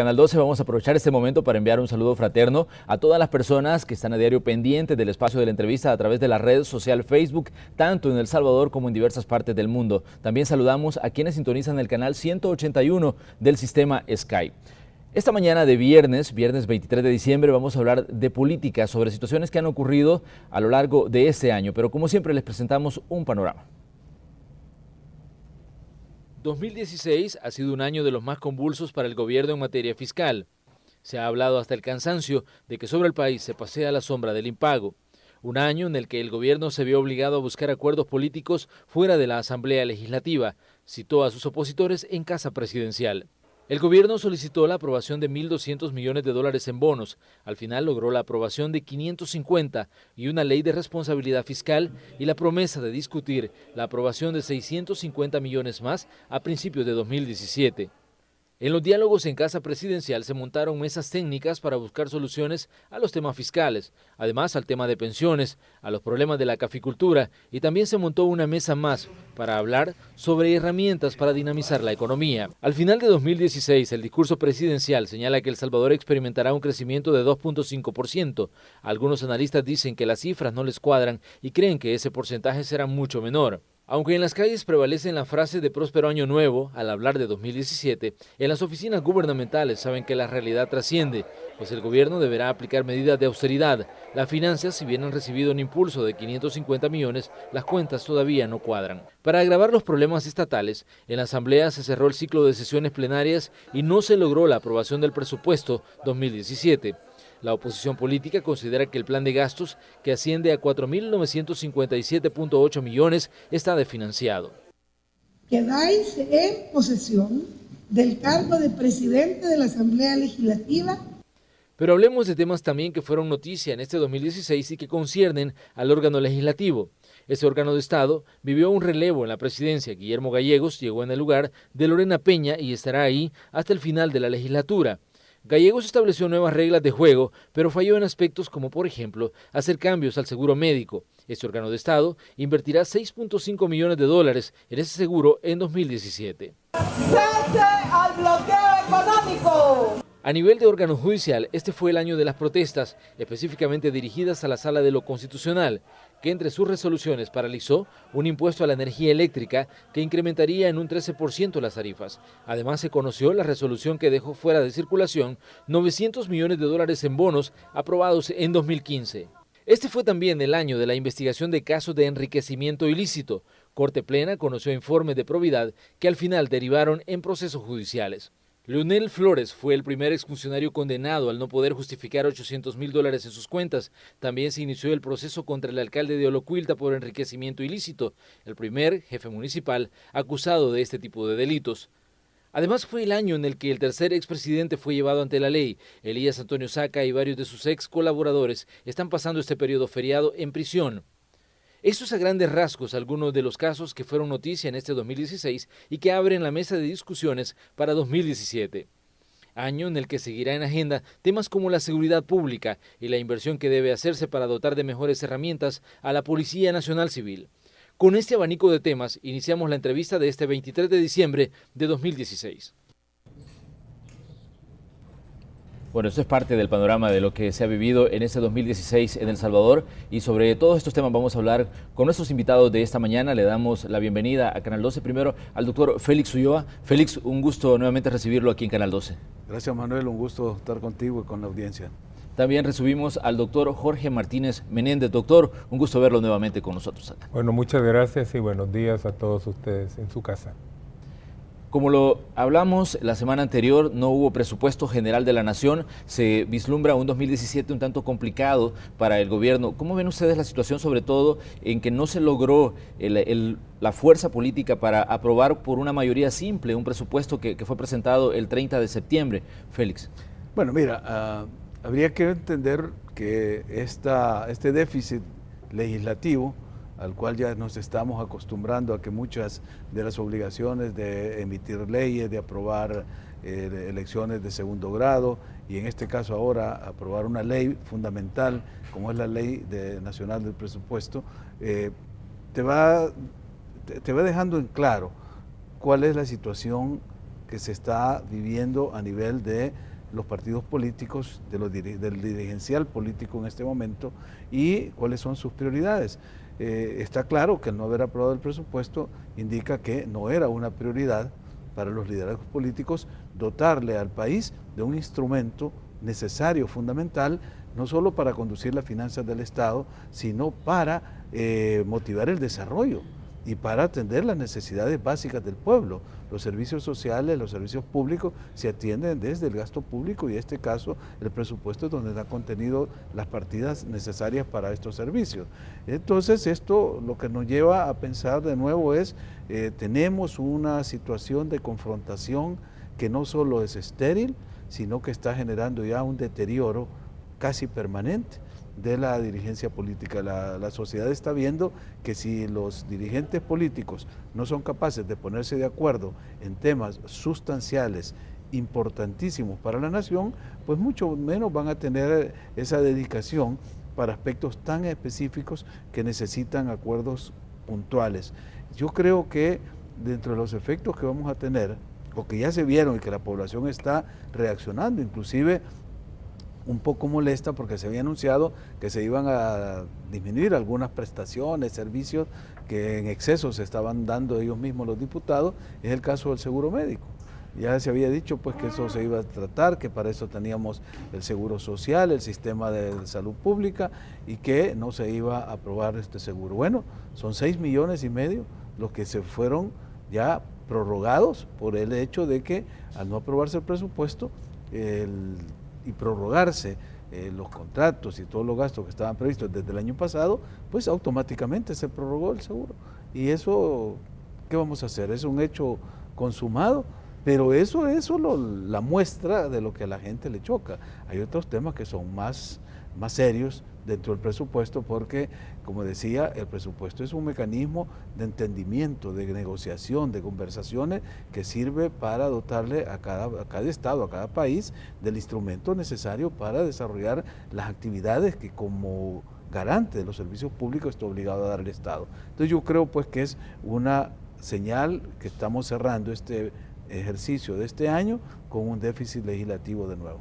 Canal 12, vamos a aprovechar este momento para enviar un saludo fraterno a todas las personas que están a diario pendientes del espacio de la entrevista a través de la red social Facebook, tanto en El Salvador como en diversas partes del mundo. También saludamos a quienes sintonizan el canal 181 del sistema Sky. Esta mañana de viernes 23 de diciembre, vamos a hablar de política, sobre situaciones que han ocurrido a lo largo de este año, pero como siempre les presentamos un panorama. 2016 ha sido un año de los más convulsos para el gobierno en materia fiscal. Se ha hablado hasta el cansancio de que sobre el país se pasea la sombra del impago. Un año en el que el gobierno se vio obligado a buscar acuerdos políticos fuera de la Asamblea Legislativa, citó a sus opositores en casa presidencial. El gobierno solicitó la aprobación de 1.200 millones de dólares en bonos. Al final logró la aprobación de 550 y una ley de responsabilidad fiscal y la promesa de discutir la aprobación de 650 millones más a principios de 2017. En los diálogos en casa presidencial se montaron mesas técnicas para buscar soluciones a los temas fiscales, además al tema de pensiones, a los problemas de la caficultura, y también se montó una mesa más para hablar sobre herramientas para dinamizar la economía. Al final de 2016, el discurso presidencial señala que El Salvador experimentará un crecimiento de 2.5%. Algunos analistas dicen que las cifras no les cuadran y creen que ese porcentaje será mucho menor. Aunque en las calles prevalecen la frase de próspero año nuevo al hablar de 2017, en las oficinas gubernamentales saben que la realidad trasciende, pues el gobierno deberá aplicar medidas de austeridad. Las finanzas, si bien han recibido un impulso de 550 millones, las cuentas todavía no cuadran. Para agravar los problemas estatales, en la Asamblea se cerró el ciclo de sesiones plenarias y no se logró la aprobación del presupuesto 2017. La oposición política considera que el plan de gastos, que asciende a 4.957.8 millones, está desfinanciado. Quedáis en posesión del cargo de presidente de la Asamblea Legislativa. Pero hablemos de temas también que fueron noticia en este 2016 y que conciernen al órgano legislativo. Este órgano de Estado vivió un relevo en la presidencia. Guillermo Gallegos llegó en el lugar de Lorena Peña y estará ahí hasta el final de la legislatura. Gallegos estableció nuevas reglas de juego, pero falló en aspectos como, por ejemplo, hacer cambios al seguro médico. Este órgano de Estado invertirá 6.5 millones de dólares en ese seguro en 2017. ¡Cese al bloqueo económico! A nivel de órgano judicial, este fue el año de las protestas, específicamente dirigidas a la Sala de lo Constitucional, que entre sus resoluciones paralizó un impuesto a la energía eléctrica que incrementaría en un 13% las tarifas. Además, se conoció la resolución que dejó fuera de circulación 900 millones de dólares en bonos aprobados en 2015. Este fue también el año de la investigación de casos de enriquecimiento ilícito. Corte Plena conoció informes de probidad que al final derivaron en procesos judiciales. Leonel Flores fue el primer exfuncionario condenado al no poder justificar 800.000 dólares en sus cuentas. También se inició el proceso contra el alcalde de Olocuilta por enriquecimiento ilícito, el primer jefe municipal acusado de este tipo de delitos. Además, fue el año en el que el tercer expresidente fue llevado ante la ley. Elías Antonio Saca y varios de sus ex colaboradores están pasando este periodo feriado en prisión. Estos a grandes rasgos algunos de los casos que fueron noticia en este 2016 y que abren la mesa de discusiones para 2017. Año en el que seguirá en agenda temas como la seguridad pública y la inversión que debe hacerse para dotar de mejores herramientas a la Policía Nacional Civil. Con este abanico de temas iniciamos la entrevista de este 23 de diciembre de 2016. Bueno, esto es parte del panorama de lo que se ha vivido en este 2016 en El Salvador, y sobre todos estos temas vamos a hablar con nuestros invitados de esta mañana. Le damos la bienvenida a Canal 12 primero al doctor Félix Ulloa. Félix, un gusto nuevamente recibirlo aquí en Canal 12. Gracias, Manuel, un gusto estar contigo y con la audiencia. También recibimos al doctor Jorge Martínez Menéndez. Doctor, un gusto verlo nuevamente con nosotros acá. Bueno, muchas gracias y buenos días a todos ustedes en su casa. Como lo hablamos la semana anterior, no hubo presupuesto general de la Nación. Se vislumbra un 2017 un tanto complicado para el gobierno. ¿Cómo ven ustedes la situación, sobre todo en que no se logró la fuerza política para aprobar por una mayoría simple un presupuesto que fue presentado el 30 de septiembre? Félix. Bueno, mira, habría que entender que este déficit legislativo, al cual ya nos estamos acostumbrando a que muchas de las obligaciones de emitir leyes, de aprobar elecciones de segundo grado, y en este caso ahora aprobar una ley fundamental como es la Ley Nacional del Presupuesto, te va dejando en claro cuál es la situación que se está viviendo a nivel de los partidos políticos, del dirigencial político en este momento, y cuáles son sus prioridades. Está claro que el no haber aprobado el presupuesto indica que no era una prioridad para los liderazgos políticos dotarle al país de un instrumento necesario, fundamental, no solo para conducir las finanzas del Estado, sino para motivar el desarrollo y para atender las necesidades básicas del pueblo. Los servicios sociales, los servicios públicos se atienden desde el gasto público, y en este caso el presupuesto es donde está contenido las partidas necesarias para estos servicios. Entonces esto lo que nos lleva a pensar de nuevo es, tenemos una situación de confrontación que no solo es estéril, sino que está generando ya un deterioro casi permanente de la dirigencia política. La sociedad está viendo que si los dirigentes políticos no son capaces de ponerse de acuerdo en temas sustanciales, importantísimos para la nación, pues mucho menos van a tener esa dedicación para aspectos tan específicos que necesitan acuerdos puntuales. Yo creo que dentro de los efectos que vamos a tener, o que ya se vieron y que la población está reaccionando, inclusive un poco molesta porque se había anunciado que se iban a disminuir algunas prestaciones, servicios que en exceso se estaban dando ellos mismos los diputados, es el caso del seguro médico. Ya se había dicho pues que eso se iba a tratar, que para eso teníamos el seguro social, el sistema de salud pública, y que no se iba a aprobar este seguro. Bueno, son 6,5 millones los que se fueron ya prorrogados por el hecho de que al no aprobarse el presupuesto y prorrogarse los contratos y todos los gastos que estaban previstos desde el año pasado, pues automáticamente se prorrogó el seguro. Y eso, ¿qué vamos a hacer? Es un hecho consumado, pero eso es solo la muestra de lo que a la gente le choca. Hay otros temas que son más serios dentro del presupuesto, porque, como decía, el presupuesto es un mecanismo de entendimiento, de negociación, de conversaciones, que sirve para dotarle a cada estado, a cada país, del instrumento necesario para desarrollar las actividades que como garante de los servicios públicos está obligado a dar el Estado. Entonces yo creo pues que es una señal que estamos cerrando este ejercicio de este año con un déficit legislativo de nuevo.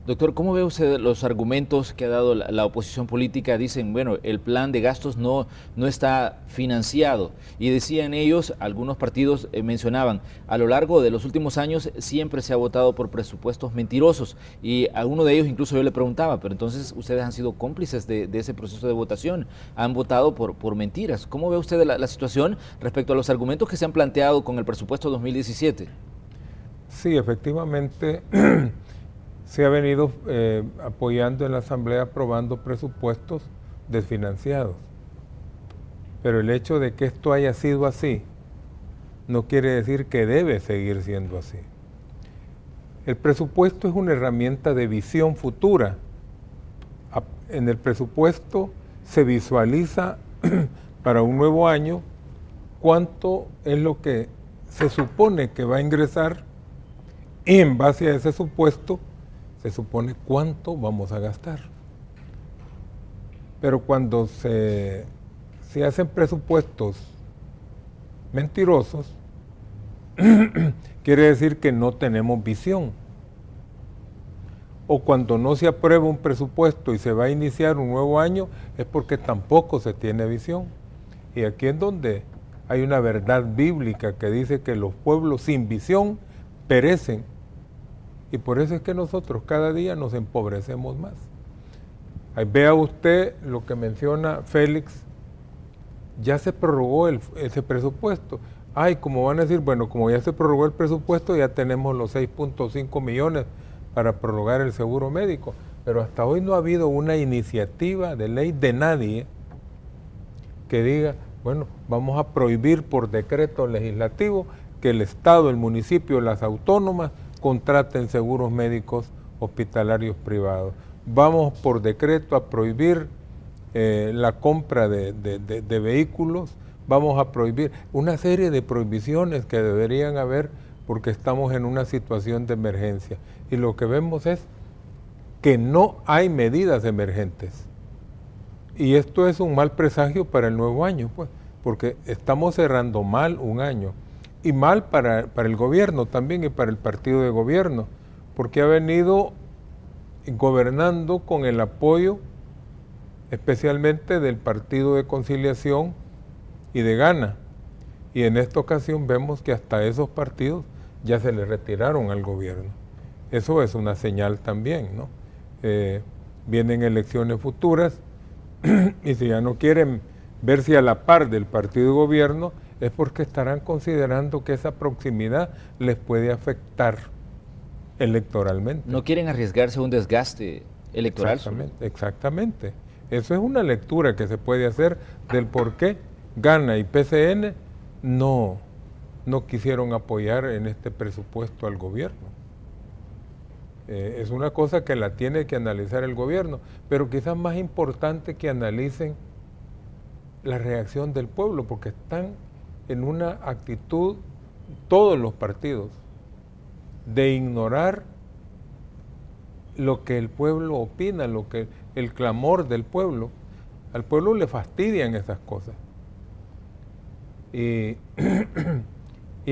Doctor, ¿cómo ve usted los argumentos que ha dado la oposición política? Dicen, bueno, el plan de gastos no está financiado. Y decían ellos, algunos partidos mencionaban, a lo largo de los últimos años siempre se ha votado por presupuestos mentirosos. Y a uno de ellos incluso yo le preguntaba, pero entonces ustedes han sido cómplices de ese proceso de votación, han votado por mentiras. ¿Cómo ve usted la situación respecto a los argumentos que se han planteado con el presupuesto 2017? Sí, efectivamente. Se ha venido apoyando en la Asamblea, aprobando presupuestos desfinanciados. Pero el hecho de que esto haya sido así no quiere decir que debe seguir siendo así. El presupuesto es una herramienta de visión futura. En el presupuesto se visualiza para un nuevo año cuánto es lo que se supone que va a ingresar, y en base a ese supuesto se supone cuánto vamos a gastar. Pero cuando se hacen presupuestos mentirosos, quiere decir que no tenemos visión. O cuando no se aprueba un presupuesto y se va a iniciar un nuevo año, es porque tampoco se tiene visión. Y aquí es donde hay una verdad bíblica que dice que los pueblos sin visión perecen. Y por eso es que nosotros cada día nos empobrecemos más. Ahí vea usted lo que menciona Félix, ya se prorrogó ese presupuesto. Ay, como van a decir, bueno, como ya se prorrogó el presupuesto, ya tenemos los 6.5 millones para prorrogar el seguro médico. Pero hasta hoy no ha habido una iniciativa de ley de nadie que diga, bueno, vamos a prohibir por decreto legislativo que el Estado, el municipio, las autónomas contraten seguros médicos hospitalarios privados. Vamos por decreto a prohibir la compra de vehículos, vamos a prohibir una serie de prohibiciones que deberían haber porque estamos en una situación de emergencia. Y lo que vemos es que no hay medidas emergentes. Y esto es un mal presagio para el nuevo año, pues, porque estamos cerrando mal un año. y mal para el gobierno también y para el partido de gobierno, porque ha venido gobernando con el apoyo especialmente del Partido de Conciliación y de Gana. Y en esta ocasión vemos que hasta esos partidos ya se le retiraron al gobierno. Eso es una señal también, ¿no? Vienen elecciones futuras y si ya no quieren verse a la par del partido de gobierno es porque estarán considerando que esa proximidad les puede afectar electoralmente. No quieren arriesgarse a un desgaste electoral. Exactamente, exactamente. Eso es una lectura que se puede hacer del por qué Gana y PCN no quisieron apoyar en este presupuesto al gobierno. Es una cosa que la tiene que analizar el gobierno, pero quizás más importante que analicen la reacción del pueblo, porque están en una actitud, todos los partidos, de ignorar lo que el pueblo opina, lo que el clamor del pueblo. Al pueblo le fastidian esas cosas. Y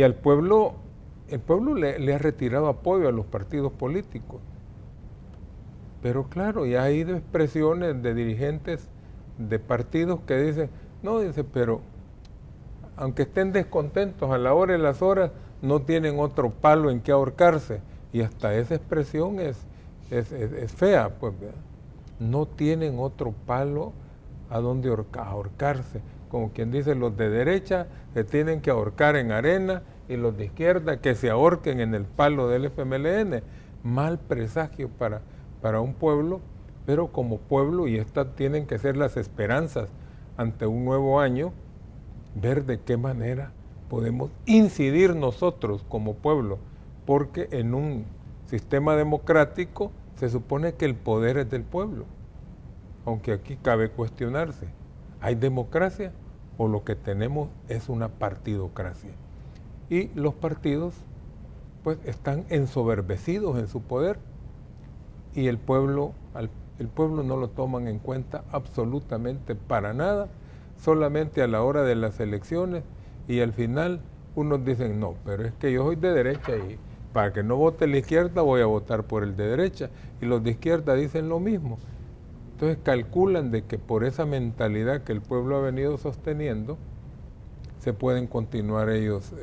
al pueblo, el pueblo le ha retirado apoyo a los partidos políticos. Pero claro, ya ha habido expresiones de dirigentes de partidos que dicen, no, dice, pero aunque estén descontentos a la hora y las horas, no tienen otro palo en que ahorcarse. Y hasta esa expresión es fea, pues, ¿verdad? No tienen otro palo a donde ahorcarse. Como quien dice, los de derecha se tienen que ahorcar en arena y los de izquierda que se ahorquen en el palo del FMLN. Mal presagio para un pueblo, pero como pueblo, y estas tienen que ser las esperanzas ante un nuevo año, ver de qué manera podemos incidir nosotros como pueblo, porque en un sistema democrático se supone que el poder es del pueblo, aunque aquí cabe cuestionarse, ¿hay democracia o lo que tenemos es una partidocracia? Y los partidos pues están ensoberbecidos en su poder y el pueblo no lo toman en cuenta absolutamente para nada, solamente a la hora de las elecciones, y al final unos dicen, no, pero es que yo soy de derecha y para que no vote la izquierda voy a votar por el de derecha, y los de izquierda dicen lo mismo. Entonces calculan de que por esa mentalidad que el pueblo ha venido sosteniendo, se pueden continuar ellos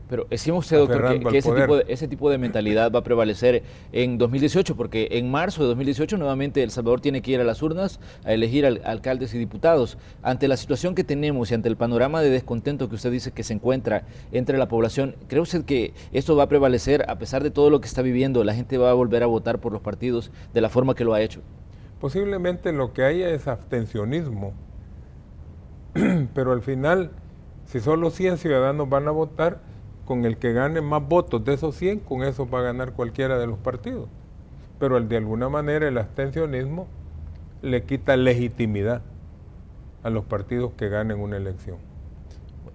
pero decimos usted, doctor, que ese tipo de mentalidad va a prevalecer en 2018, porque en marzo de 2018 nuevamente El Salvador tiene que ir a las urnas a elegir alcaldes y diputados. Ante la situación que tenemos y ante el panorama de descontento que usted dice que se encuentra entre la población, ¿cree usted que esto va a prevalecer a pesar de todo lo que está viviendo? ¿La gente va a volver a votar por los partidos de la forma que lo ha hecho? Posiblemente lo que haya es abstencionismo, pero al final, si solo 100 ciudadanos van a votar, con el que gane más votos de esos 100, con eso va a ganar cualquiera de los partidos. Pero de alguna manera el abstencionismo le quita legitimidad a los partidos que ganen una elección.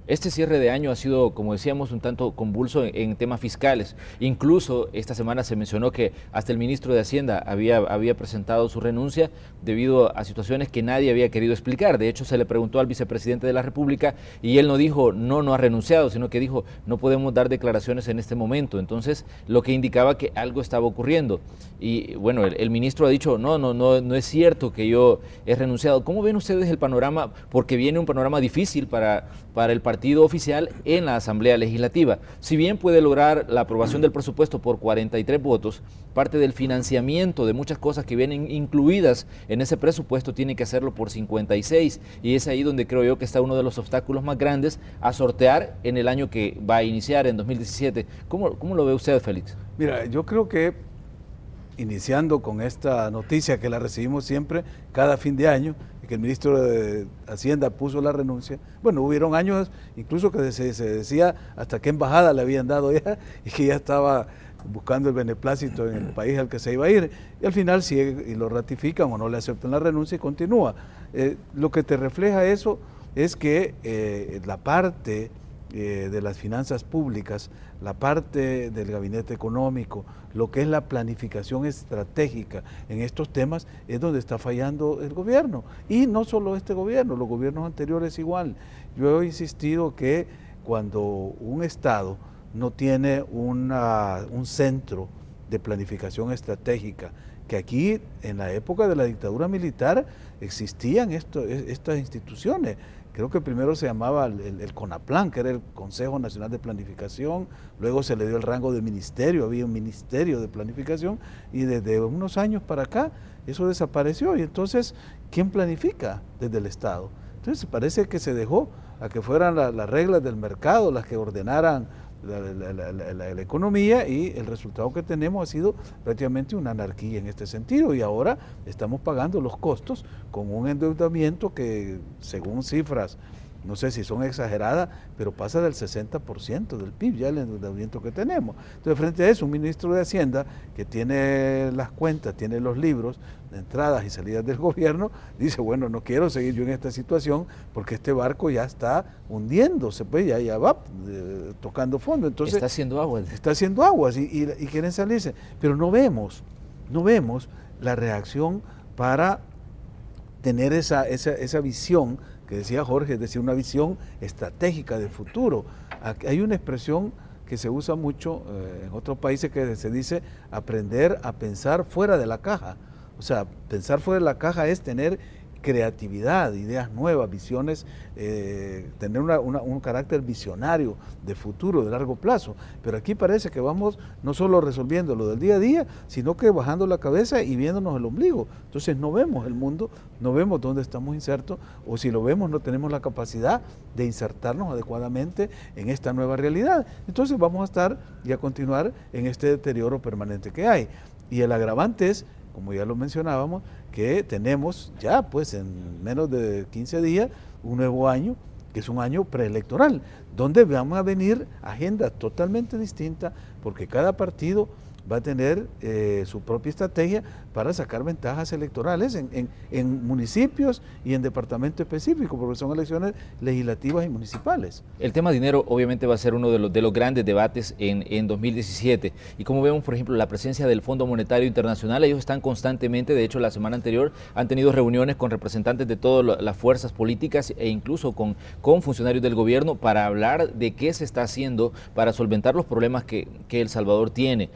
Este cierre de año ha sido, como decíamos, un tanto convulso en temas fiscales. Incluso esta semana se mencionó que hasta el ministro de Hacienda había presentado su renuncia debido a situaciones que nadie había querido explicar. De hecho, se le preguntó al vicepresidente de la República y él no dijo, no ha renunciado, sino que dijo, no podemos dar declaraciones en este momento. Entonces, lo que indicaba que algo estaba ocurriendo. Y bueno, el ministro ha dicho, no es cierto que yo he renunciado. ¿Cómo ven ustedes el panorama? Porque viene un panorama difícil para el partido oficial en la Asamblea Legislativa. Si bien puede lograr la aprobación del presupuesto por 43 votos, parte del financiamiento de muchas cosas que vienen incluidas en ese presupuesto tiene que hacerlo por 56, y es ahí donde creo yo que está uno de los obstáculos más grandes a sortear en el año que va a iniciar, en 2017. ¿Cómo lo ve usted, Félix? Mira, yo creo que iniciando con esta noticia que la recibimos siempre cada fin de año, que el ministro de Hacienda puso la renuncia. Bueno, hubieron años incluso que se decía hasta qué embajada le habían dado ya y que ya estaba buscando el beneplácito en el país al que se iba a ir, y al final sigue y lo ratifican o no le aceptan la renuncia y continúa. Lo que te refleja eso es que la parte de las finanzas públicas, la parte del gabinete económico, lo que es la planificación estratégica en estos temas es donde está fallando el gobierno. Y no solo este gobierno, los gobiernos anteriores igual. Yo he insistido que cuando un Estado no tiene un centro de planificación estratégica, que aquí en la época de la dictadura militar existían estas instituciones. Creo que primero se llamaba el CONAPLAN, que era el Consejo Nacional de Planificación, luego se le dio el rango de ministerio, había un ministerio de planificación, y desde unos años para acá eso desapareció. Y entonces, ¿quién planifica desde el Estado? Entonces parece que se dejó a que fueran las reglas del mercado las que ordenaran la economía, y el resultado que tenemos ha sido prácticamente una anarquía en este sentido, y ahora estamos pagando los costos con un endeudamiento que, según cifras, no sé si son exageradas, pero pasa del 60% del PIB ya el endeudamiento que tenemos. Entonces, frente a eso, un ministro de Hacienda que tiene las cuentas, tiene los libros de entradas y salidas del gobierno, dice, bueno, no quiero seguir yo en esta situación porque este barco ya está hundiéndose, pues ya va tocando fondo. Entonces, está haciendo aguas. Está haciendo aguas y quieren salirse, pero no vemos la reacción para tener esa visión que decía Jorge, es decir, una visión estratégica de futuro. Hay una expresión que se usa mucho en otros países que se dice aprender a pensar fuera de la caja. O sea, pensar fuera de la caja es tener creatividad, ideas nuevas, visiones, tener un carácter visionario de futuro, de largo plazo. Pero aquí parece que vamos no solo resolviendo lo del día a día, sino que bajando la cabeza y viéndonos el ombligo. Entonces no vemos el mundo, no vemos dónde estamos insertos, o si lo vemos no tenemos la capacidad de insertarnos adecuadamente en esta nueva realidad. Entonces vamos a estar y a continuar en este deterioro permanente que hay. Y el agravante es, como ya lo mencionábamos, que tenemos ya pues en menos de 15 días un nuevo año, que es un año preelectoral, donde van a venir agendas totalmente distintas, porque cada partido va a tener su propia estrategia para sacar ventajas electorales en municipios y en departamentos específicos, porque son elecciones legislativas y municipales. El tema dinero obviamente va a ser uno de los grandes debates en 2017, y como vemos, por ejemplo, la presencia del Fondo Monetario Internacional, ellos están constantemente, de hecho la semana anterior han tenido reuniones con representantes de todas las fuerzas políticas e incluso con funcionarios del gobierno para hablar de qué se está haciendo para solventar los problemas que El Salvador tiene.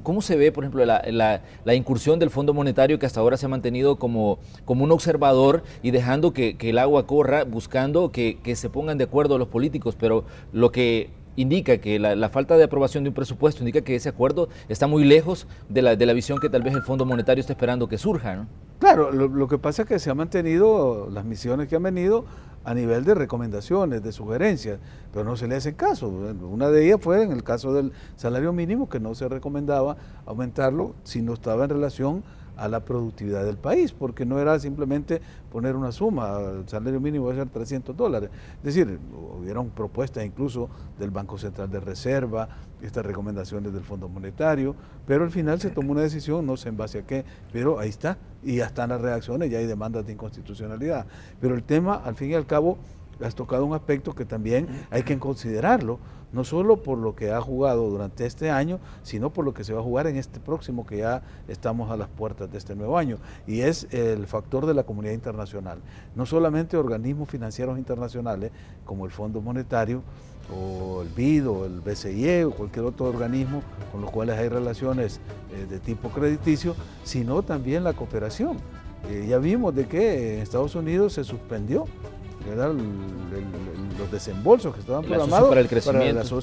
¿Cómo se ve, por ejemplo, la incursión del Fondo Monetario, que hasta ahora se ha mantenido como un observador y dejando que el agua corra, buscando que se pongan de acuerdo los políticos? Pero lo que indica que la falta de aprobación de un presupuesto indica que ese acuerdo está muy lejos de la visión que tal vez el Fondo Monetario está esperando que surja, ¿no? Claro, lo que pasa es que se han mantenido las misiones que han venido a nivel de recomendaciones, de sugerencias, pero no se le hace caso. Una de ellas fue en el caso del salario mínimo, que no se recomendaba aumentarlo si no estaba en relación a la productividad del país, porque no era simplemente poner una suma, el salario mínimo va a ser $300. Es decir, hubieron propuestas incluso del Banco Central de Reserva, estas recomendaciones del Fondo Monetario, pero al final se tomó una decisión, no sé en base a qué, pero ahí está, y ya están las reacciones, ya hay demandas de inconstitucionalidad. Pero el tema, al fin y al cabo, has tocado un aspecto que también hay que considerarlo, no solo por lo que ha jugado durante este año, sino por lo que se va a jugar en este próximo, que ya estamos a las puertas de este nuevo año, y es el factor de la comunidad internacional. No solamente organismos financieros internacionales, como el Fondo Monetario, o el BID, o el BCE, o cualquier otro organismo con los cuales hay relaciones de tipo crediticio, sino también la cooperación. Ya vimos de que en Estados Unidos se suspendió los desembolsos que estaban programados para el crecimiento,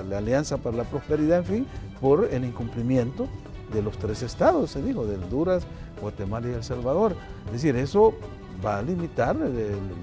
la Alianza para la Prosperidad, en fin, por el incumplimiento de los 3 estados, se dijo, de Honduras, Guatemala y El Salvador. Es decir, eso va a limitar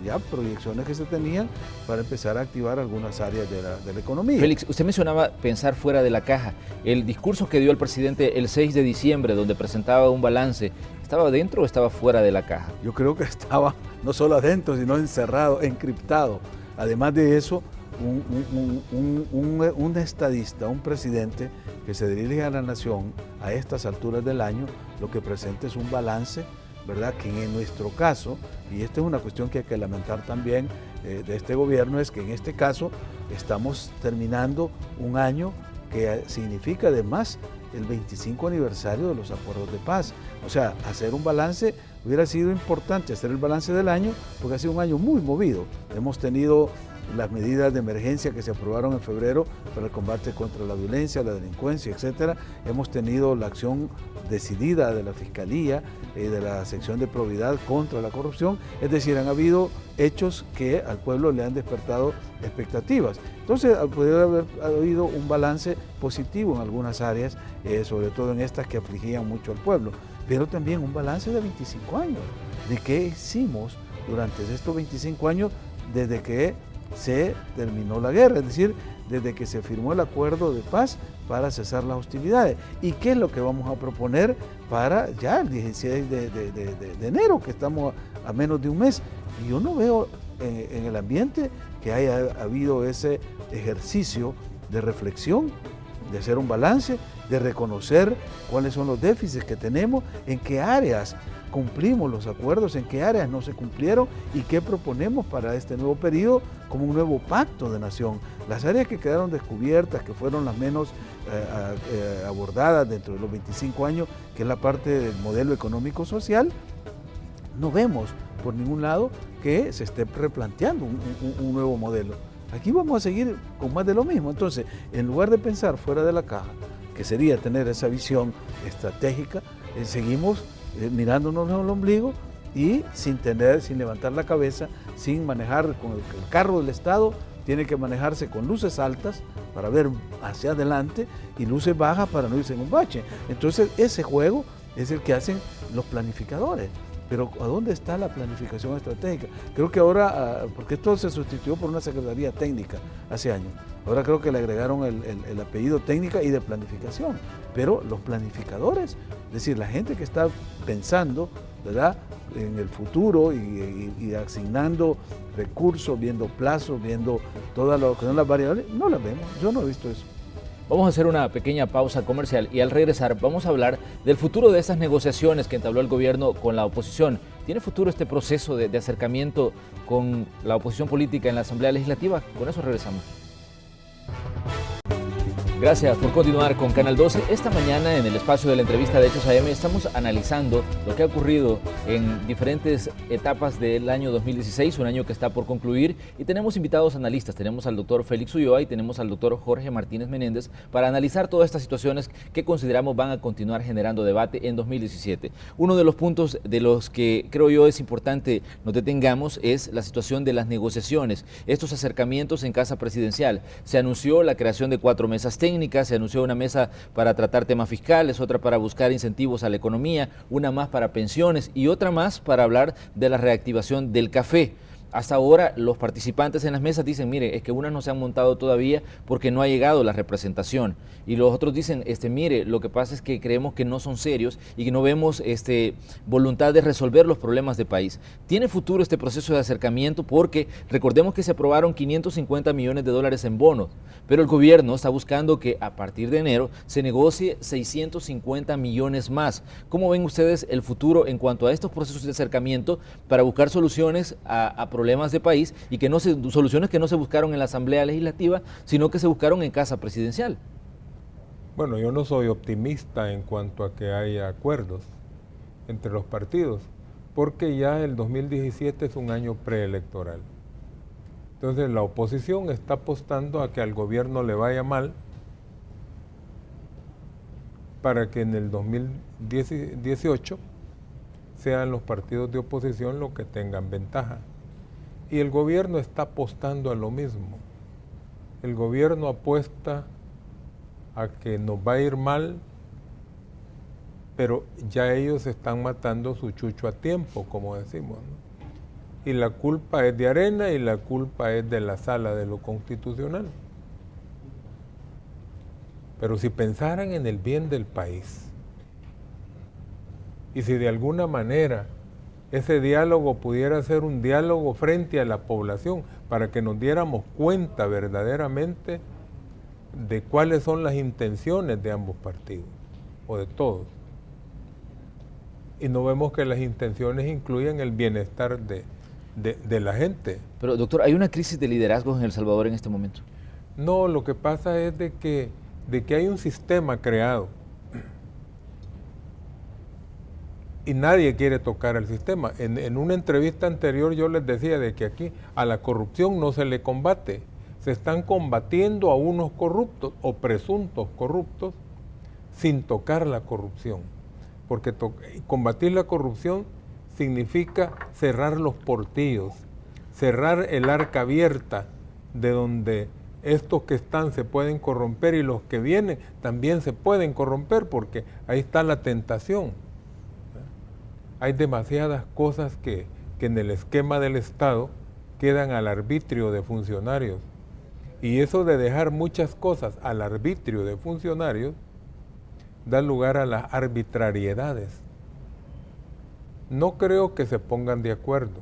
ya proyecciones que se tenían para empezar a activar algunas áreas de la economía. Félix, usted mencionaba pensar fuera de la caja. El discurso que dio el presidente el 6 de diciembre, donde presentaba un balance, ¿estaba dentro o estaba fuera de la caja? Yo creo que estaba no solo adentro, sino encerrado, encriptado. Además de eso, un estadista, un presidente que se dirige a la nación a estas alturas del año, lo que presenta es un balance, ¿verdad?, que en nuestro caso, y esta es una cuestión que hay que lamentar también de este gobierno, es que en este caso estamos terminando un año que significa además el 25 aniversario de los acuerdos de paz. O sea, hacer un balance hubiera sido importante, hacer el balance del año, porque ha sido un año muy movido. Hemos tenido las medidas de emergencia que se aprobaron en febrero para el combate contra la violencia, la delincuencia, etcétera. Hemos tenido la acción decidida de la Fiscalía, de la sección de probidad contra la corrupción, es decir, han habido hechos que al pueblo le han despertado expectativas. Entonces, podría haber habido un balance positivo en algunas áreas, sobre todo en estas que afligían mucho al pueblo, pero también un balance de 25 años, de qué hicimos durante estos 25 años desde que se terminó la guerra, es decir, desde que se firmó el acuerdo de paz para cesar las hostilidades. ¿Y qué es lo que vamos a proponer para ya el 16 de enero, que estamos a menos de un mes? Y yo no veo en el ambiente que haya habido ese ejercicio de reflexión, de hacer un balance, de reconocer cuáles son los déficits que tenemos, en qué áreas cumplimos los acuerdos, en qué áreas no se cumplieron y qué proponemos para este nuevo periodo como un nuevo pacto de nación. Las áreas que quedaron descubiertas, que fueron las menos abordadas dentro de los 25 años, que es la parte del modelo económico-social, no vemos por ningún lado que se esté replanteando un nuevo modelo. Aquí vamos a seguir con más de lo mismo. Entonces, en lugar de pensar fuera de la caja, que sería tener esa visión estratégica, seguimos mirándonos en el ombligo y sin levantar la cabeza, sin manejar con el carro del Estado, tiene que manejarse con luces altas para ver hacia adelante y luces bajas para no irse en un bache. Entonces, ese juego es el que hacen los planificadores. Pero ¿a dónde está la planificación estratégica? Creo que ahora, porque esto se sustituyó por una secretaría técnica hace años, ahora creo que le agregaron el apellido técnica y de planificación, pero los planificadores, es decir, la gente que está pensando, ¿verdad?, en el futuro y asignando recursos, viendo plazos, viendo todas las variables, no las vemos, yo no he visto eso. Vamos a hacer una pequeña pausa comercial y al regresar vamos a hablar del futuro de esas negociaciones que entabló el gobierno con la oposición. ¿Tiene futuro este proceso de acercamiento con la oposición política en la Asamblea Legislativa? Con eso regresamos. Gracias por continuar con Canal 12. Esta mañana en el espacio de la entrevista de Hechos AM estamos analizando lo que ha ocurrido en diferentes etapas del año 2016, un año que está por concluir, y tenemos invitados analistas. Tenemos al doctor Félix Ulloa y tenemos al doctor Jorge Martínez Menéndez para analizar todas estas situaciones que consideramos van a continuar generando debate en 2017. Uno de los puntos de los que creo yo es importante nos detengamos es la situación de las negociaciones, estos acercamientos en casa presidencial. Se anunció la creación de 4 mesas técnicas, se anunció una mesa para tratar temas fiscales, otra para buscar incentivos a la economía, una más para pensiones y otra más para hablar de la reactivación del café. Hasta ahora los participantes en las mesas dicen, mire, es que unas no se han montado todavía porque no ha llegado la representación. Y los otros dicen, mire, lo que pasa es que creemos que no son serios y que no vemos voluntad de resolver los problemas del país. ¿Tiene futuro este proceso de acercamiento? Porque recordemos que se aprobaron 550 millones de dólares en bonos, pero el gobierno está buscando que a partir de enero se negocie 650 millones más. ¿Cómo ven ustedes el futuro en cuanto a estos procesos de acercamiento para buscar soluciones a problemas de país y que soluciones que no se buscaron en la Asamblea Legislativa, sino que se buscaron en casa presidencial? Bueno, yo no soy optimista en cuanto a que haya acuerdos entre los partidos, porque ya el 2017 es un año preelectoral. Entonces la oposición está apostando a que al gobierno le vaya mal para que en el 2018 sean los partidos de oposición los que tengan ventaja. Y el gobierno está apostando a lo mismo. El gobierno apuesta a que nos va a ir mal, pero ya ellos están matando su chucho a tiempo, como decimos, ¿no? Y la culpa es de Arena y la culpa es de la Sala de lo Constitucional. Pero si pensaran en el bien del país, y si de alguna manera ese diálogo pudiera ser un diálogo frente a la población para que nos diéramos cuenta verdaderamente de cuáles son las intenciones de ambos partidos o de todos. Y no vemos que las intenciones incluyan el bienestar de la gente. Pero doctor, ¿hay una crisis de liderazgo en El Salvador en este momento? No, lo que pasa es de que hay un sistema creado y nadie quiere tocar el sistema. En una entrevista anterior yo les decía de que aquí a la corrupción no se le combate, se están combatiendo a unos corruptos o presuntos corruptos sin tocar la corrupción, porque combatir la corrupción significa cerrar los portillos, cerrar el arca abierta de donde estos que están se pueden corromper y los que vienen también se pueden corromper, porque ahí está la tentación. Hay demasiadas cosas que en el esquema del Estado quedan al arbitrio de funcionarios, y eso de dejar muchas cosas al arbitrio de funcionarios da lugar a las arbitrariedades. No creo que se pongan de acuerdo.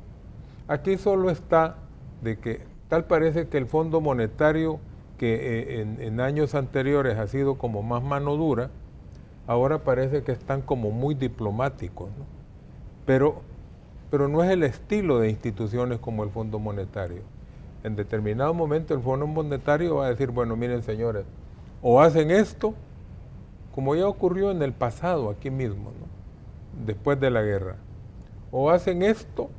Aquí solo está de que tal parece que el Fondo Monetario, que en años anteriores ha sido como más mano dura, ahora parece que están como muy diplomáticos, ¿no? Pero no es el estilo de instituciones como el Fondo Monetario. En determinado momento el Fondo Monetario va a decir, bueno, miren señores, o hacen esto, como ya ocurrió en el pasado aquí mismo, ¿no? Después de la guerra, o hacen esto,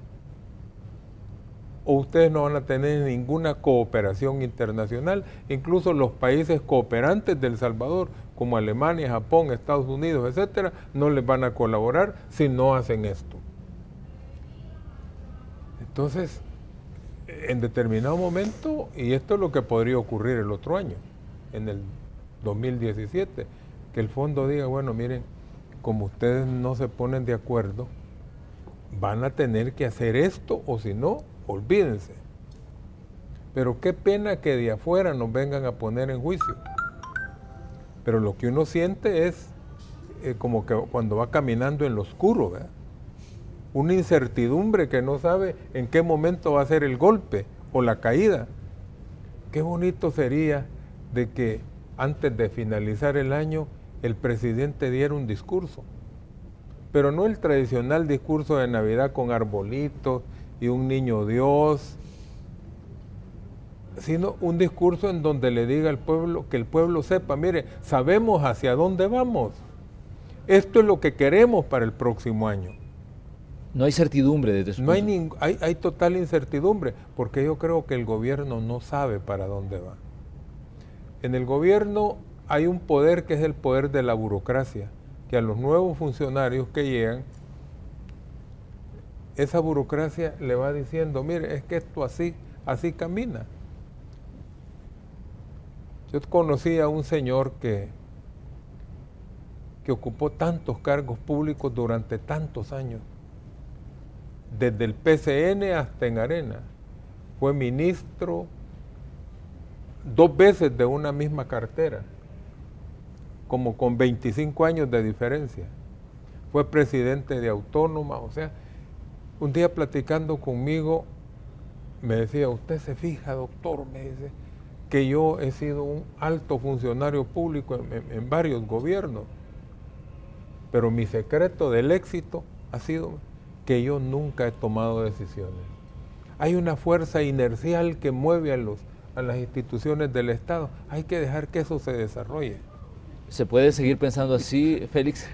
o ustedes no van a tener ninguna cooperación internacional. Incluso los países cooperantes de El Salvador, como Alemania, Japón, Estados Unidos, etcétera, no les van a colaborar si no hacen esto. Entonces, en determinado momento, y esto es lo que podría ocurrir el otro año, en el 2017, que el fondo diga, bueno, miren, como ustedes no se ponen de acuerdo, van a tener que hacer esto, o si no, olvídense. Pero qué pena que de afuera nos vengan a poner en juicio. Pero lo que uno siente es como que cuando va caminando en lo oscuro, ¿verdad? Una incertidumbre que no sabe en qué momento va a ser el golpe o la caída. Qué bonito sería de que antes de finalizar el año el presidente diera un discurso, pero no el tradicional discurso de Navidad con arbolitos y un niño Dios, sino un discurso en donde le diga al pueblo, que el pueblo sepa, mire, sabemos hacia dónde vamos, esto es lo que queremos para el próximo año. No hay certidumbre desde su punto. Hay total incertidumbre, porque yo creo que el gobierno no sabe para dónde va. En el gobierno hay un poder que es el poder de la burocracia, que a los nuevos funcionarios que llegan, esa burocracia le va diciendo, mire, es que esto así camina. Yo conocí a un señor que ocupó tantos cargos públicos durante tantos años, desde el PCN hasta en Arena. Fue ministro 2 veces de una misma cartera, como con 25 años de diferencia. Fue presidente de Autónoma, o sea, un día platicando conmigo, me decía, usted se fija, doctor, me dice, que yo he sido un alto funcionario público en varios gobiernos, pero mi secreto del éxito ha sido que yo nunca he tomado decisiones. Hay una fuerza inercial que mueve a las instituciones del Estado. Hay que dejar que eso se desarrolle. ¿Se puede seguir pensando así, Félix?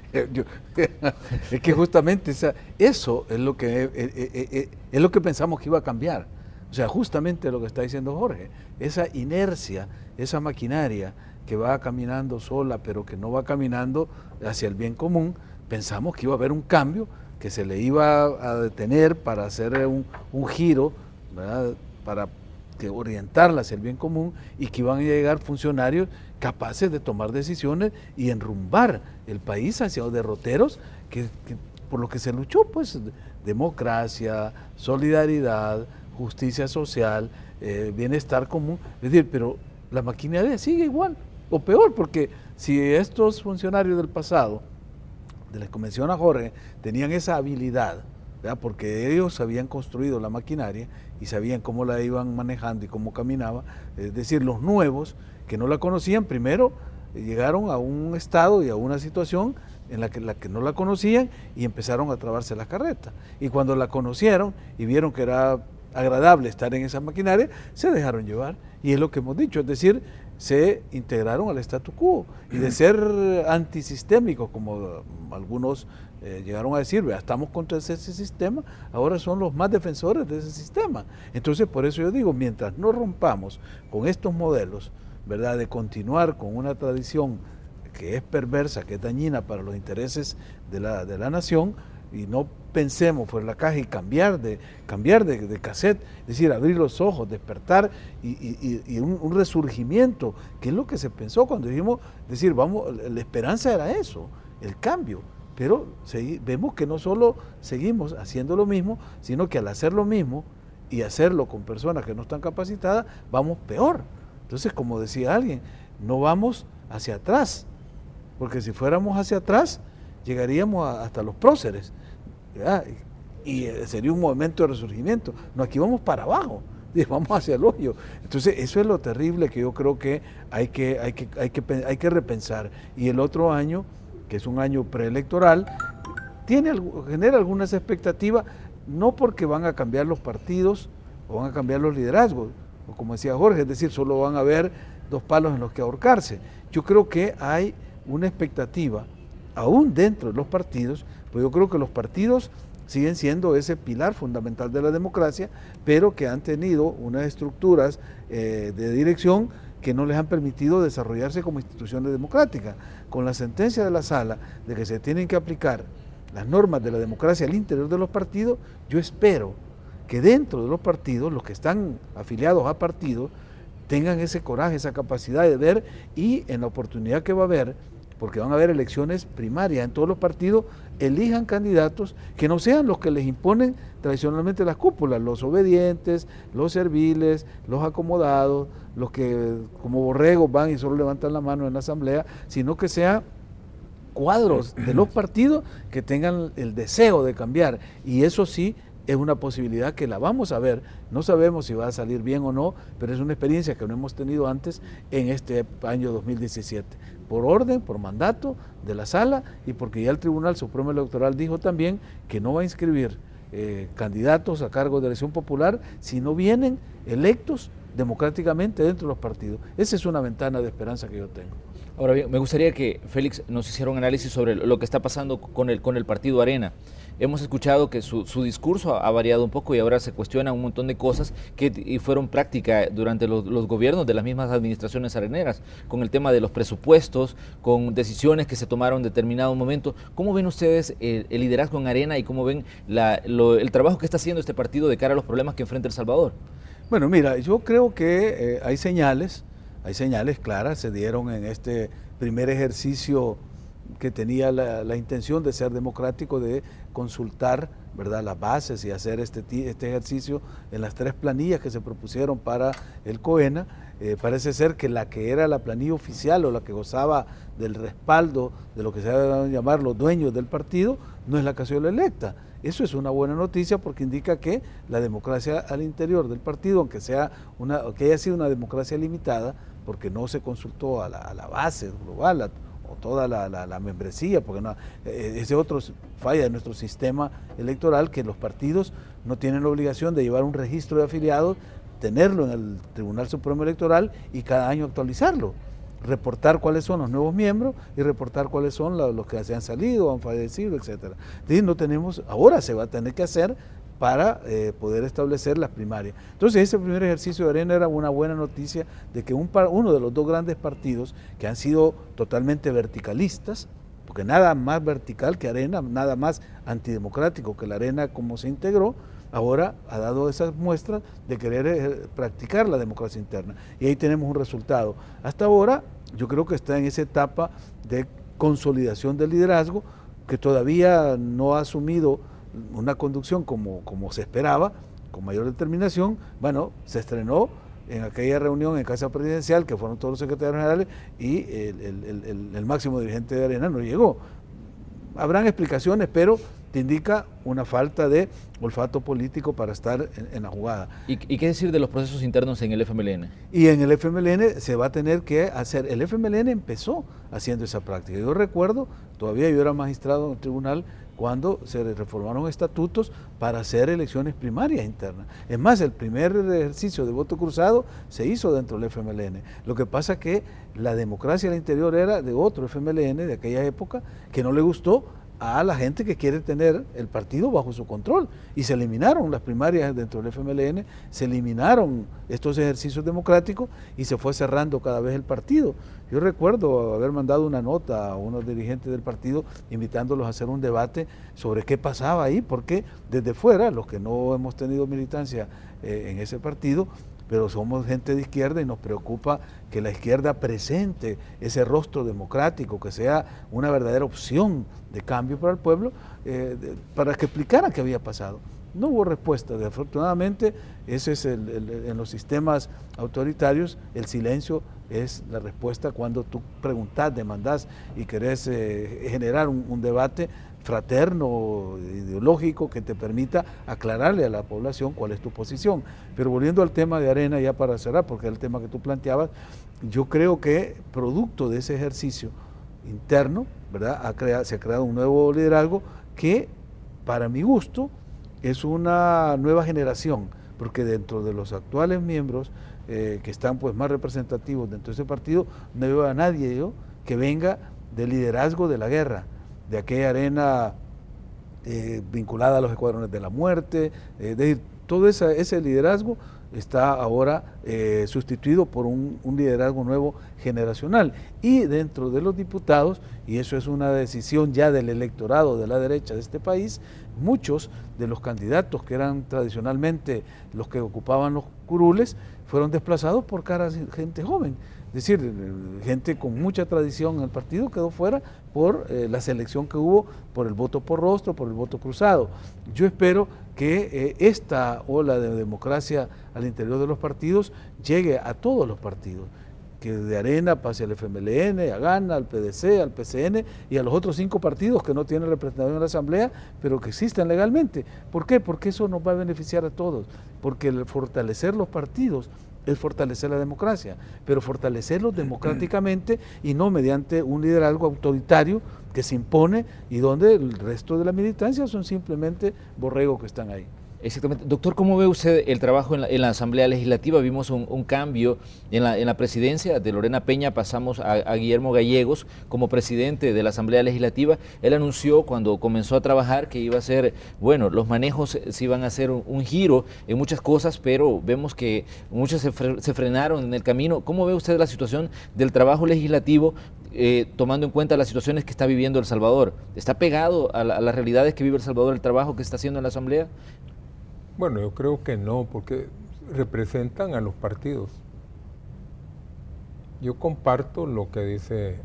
Es que justamente eso es lo que pensamos que iba a cambiar. O sea, justamente lo que está diciendo Jorge, esa inercia, esa maquinaria que va caminando sola, pero que no va caminando hacia el bien común, pensamos que iba a haber un cambio, que se le iba a detener para hacer un giro, ¿verdad?, para orientarla hacia el bien común, y que iban a llegar funcionarios capaces de tomar decisiones y enrumbar el país hacia los derroteros que por lo que se luchó, pues, democracia, solidaridad, justicia social, bienestar común. Es decir, pero la maquinaria sigue igual, o peor, porque si estos funcionarios del pasado, de la Convención a Jorge, tenían esa habilidad, ¿verdad?, porque ellos habían construido la maquinaria y sabían cómo la iban manejando y cómo caminaba. Es decir, los nuevos que no la conocían, primero llegaron a un estado y a una situación en la que no la conocían y empezaron a trabarse las carretas. Y cuando la conocieron y vieron que era agradable estar en esa maquinaria, se dejaron llevar. Y es lo que hemos dicho, es decir, se integraron al statu quo y de ser antisistémicos, como algunos llegaron a decir, estamos contra ese sistema, ahora son los más defensores de ese sistema. Entonces, por eso yo digo, mientras no rompamos con estos modelos, ¿verdad?, de continuar con una tradición que es perversa, que es dañina para los intereses de la nación, y no pensemos fuera de la caja y cambiar de cassette, es decir, abrir los ojos, despertar y un resurgimiento, que es lo que se pensó cuando dijimos, decir, vamos, la esperanza era eso, el cambio, pero vemos que no solo seguimos haciendo lo mismo, sino que al hacer lo mismo y hacerlo con personas que no están capacitadas, vamos peor. Entonces, como decía alguien, no vamos hacia atrás, porque si fuéramos hacia atrás, llegaríamos hasta los próceres, ¿verdad? Y sería un momento de resurgimiento. No, aquí vamos para abajo, vamos hacia el hoyo. Entonces, eso es lo terrible que yo creo que hay que repensar. Y el otro año, que es un año preelectoral, genera algunas expectativas, no porque van a cambiar los partidos o van a cambiar los liderazgos, o como decía Jorge, es decir, solo van a haber dos palos en los que ahorcarse. Yo creo que hay una expectativa, aún dentro de los partidos, pues yo creo que los partidos siguen siendo ese pilar fundamental de la democracia, pero que han tenido unas estructuras de dirección que no les han permitido desarrollarse como instituciones democráticas. Con la sentencia de la Sala de que se tienen que aplicar las normas de la democracia al interior de los partidos, yo espero que dentro de los partidos, los que están afiliados a partidos, tengan ese coraje, esa capacidad de ver, y en la oportunidad que va a haber, porque van a haber elecciones primarias en todos los partidos, elijan candidatos que no sean los que les imponen tradicionalmente las cúpulas, los obedientes, los serviles, los acomodados, los que como borregos van y solo levantan la mano en la asamblea, sino que sean cuadros de los partidos que tengan el deseo de cambiar, y eso sí es una posibilidad que la vamos a ver. No sabemos si va a salir bien o no, pero es una experiencia que no hemos tenido antes en este año 2017, por orden, por mandato de la Sala, y porque ya el Tribunal Supremo Electoral dijo también que no va a inscribir candidatos a cargo de elección popular si no vienen electos democráticamente dentro de los partidos. Esa es una ventana de esperanza que yo tengo. Ahora bien, me gustaría que Félix nos hiciera un análisis sobre lo que está pasando con el partido Arena. Hemos escuchado que su discurso ha variado un poco y ahora se cuestiona un montón de cosas que fueron práctica durante los gobiernos de las mismas administraciones areneras, con el tema de los presupuestos, con decisiones que se tomaron en determinado momento. ¿Cómo ven ustedes el liderazgo en Arena y cómo ven el trabajo que está haciendo este partido de cara a los problemas que enfrenta El Salvador? Bueno, mira, yo creo que hay señales claras, se dieron en este primer ejercicio que tenía la intención de ser democrático, de consultar, ¿verdad?, las bases y hacer este ejercicio en las 3 planillas que se propusieron para el COENA. Parece ser que la que era la planilla oficial o la que gozaba del respaldo de lo que se va a llamar los dueños del partido, no es la que ha sido la electa. Eso es una buena noticia porque indica que la democracia al interior del partido, aunque haya sido una democracia limitada, porque no se consultó a la base global, o toda la membresía, porque no, ese otro falla de nuestro sistema electoral, que los partidos no tienen la obligación de llevar un registro de afiliados, tenerlo en el Tribunal Supremo Electoral y cada año actualizarlo, reportar cuáles son los nuevos miembros y reportar cuáles son los que se han salido, han fallecido, etcétera. Entonces no tenemos, ahora se va a tener que hacer para poder establecer las primarias. Entonces ese primer ejercicio de Arena era una buena noticia de que uno de los 2 grandes partidos que han sido totalmente verticalistas, porque nada más vertical que Arena, nada más antidemocrático que la Arena como se integró, ahora ha dado esas muestras de querer practicar la democracia interna. Y ahí tenemos un resultado. Hasta ahora yo creo que está en esa etapa de consolidación del liderazgo, que todavía no ha asumido una conducción como se esperaba, con mayor determinación. Bueno, se estrenó en aquella reunión en Casa Presidencial, que fueron todos los secretarios generales, y el máximo dirigente de Arena no llegó. Habrán explicaciones, pero te indica una falta de olfato político para estar en la jugada. ¿Y qué decir de los procesos internos en el FMLN? Y en el FMLN se va a tener que hacer, el FMLN empezó haciendo esa práctica. Yo recuerdo, todavía yo era magistrado en el tribunal, cuando se reformaron estatutos para hacer elecciones primarias internas. Es más, el primer ejercicio de voto cruzado se hizo dentro del FMLN. Lo que pasa es que la democracia al interior era de otro FMLN de aquella época que no le gustó a la gente que quiere tener el partido bajo su control, y se eliminaron las primarias dentro del FMLN, se eliminaron estos ejercicios democráticos y se fue cerrando cada vez el partido. Yo recuerdo haber mandado una nota a unos dirigentes del partido invitándolos a hacer un debate sobre qué pasaba ahí, porque desde fuera, los que no hemos tenido militancia en ese partido, pero somos gente de izquierda y nos preocupa que la izquierda presente ese rostro democrático, que sea una verdadera opción de cambio para el pueblo, para que explicara qué había pasado. No hubo respuesta, desafortunadamente. Ese es en los sistemas autoritarios, el silencio es la respuesta cuando tú preguntas, demandás y querés generar un debate fraterno, ideológico, que te permita aclararle a la población cuál es tu posición. Pero volviendo al tema de Arena, ya para cerrar, porque es el tema que tú planteabas, yo creo que producto de ese ejercicio interno, ¿verdad? Se ha creado un nuevo liderazgo que, para mi gusto, es una nueva generación, porque dentro de los actuales miembros que están pues más representativos dentro de ese partido, no veo a nadie yo que venga del liderazgo de la guerra, de aquella Arena vinculada a los escuadrones de la muerte, es decir, todo ese liderazgo está ahora sustituido por un liderazgo nuevo generacional. Y dentro de los diputados, y eso es una decisión ya del electorado de la derecha de este país, muchos de los candidatos que eran tradicionalmente los que ocupaban los curules fueron desplazados por gente joven. Es decir, gente con mucha tradición en el partido quedó fuera por la selección que hubo, por el voto por rostro, por el voto cruzado. Yo espero que esta ola de democracia al interior de los partidos llegue a todos los partidos, que de Arena pase al FMLN, a Gana, al PDC, al PCN y a los otros 5 partidos que no tienen representación en la Asamblea, pero que existen legalmente. ¿Por qué? Porque eso nos va a beneficiar a todos, porque el fortalecer los partidos es fortalecer la democracia, pero fortalecerlos democráticamente y no mediante un liderazgo autoritario que se impone y donde el resto de la militancia son simplemente borregos que están ahí. Exactamente. Doctor, ¿cómo ve usted el trabajo en la Asamblea Legislativa? Vimos un cambio en la presidencia. De Lorena Peña pasamos a Guillermo Gallegos como presidente de la Asamblea Legislativa. Él anunció cuando comenzó a trabajar que iba a ser, bueno, los manejos se iban a hacer un giro en muchas cosas, pero vemos que muchos se frenaron en el camino. ¿Cómo ve usted la situación del trabajo legislativo, tomando en cuenta las situaciones que está viviendo El Salvador? ¿Está pegado a las realidades que vive El Salvador el trabajo que está haciendo en la Asamblea? Bueno, yo creo que no, porque representan a los partidos. Yo comparto lo que dice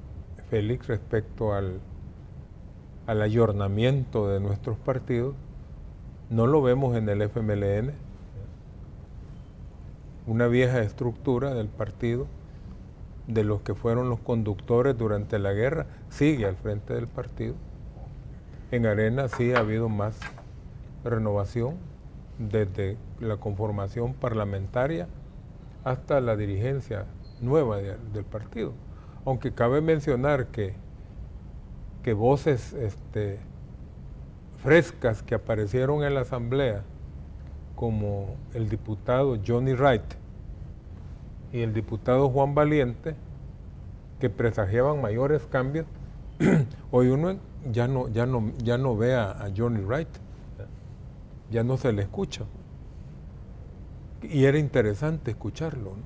Félix respecto al ayornamiento de nuestros partidos. No lo vemos en el FMLN, una vieja estructura del partido, de los que fueron los conductores durante la guerra, sigue al frente del partido. En Arena sí ha habido más renovación, desde la conformación parlamentaria hasta la dirigencia nueva del partido. Aunque cabe mencionar que voces frescas que aparecieron en la Asamblea, como el diputado Johnny Wright y el diputado Juan Valiente, que presagiaban mayores cambios, hoy uno ya no ve a Johnny Wright, ya no se le escucha. Y era interesante escucharlo, ¿no?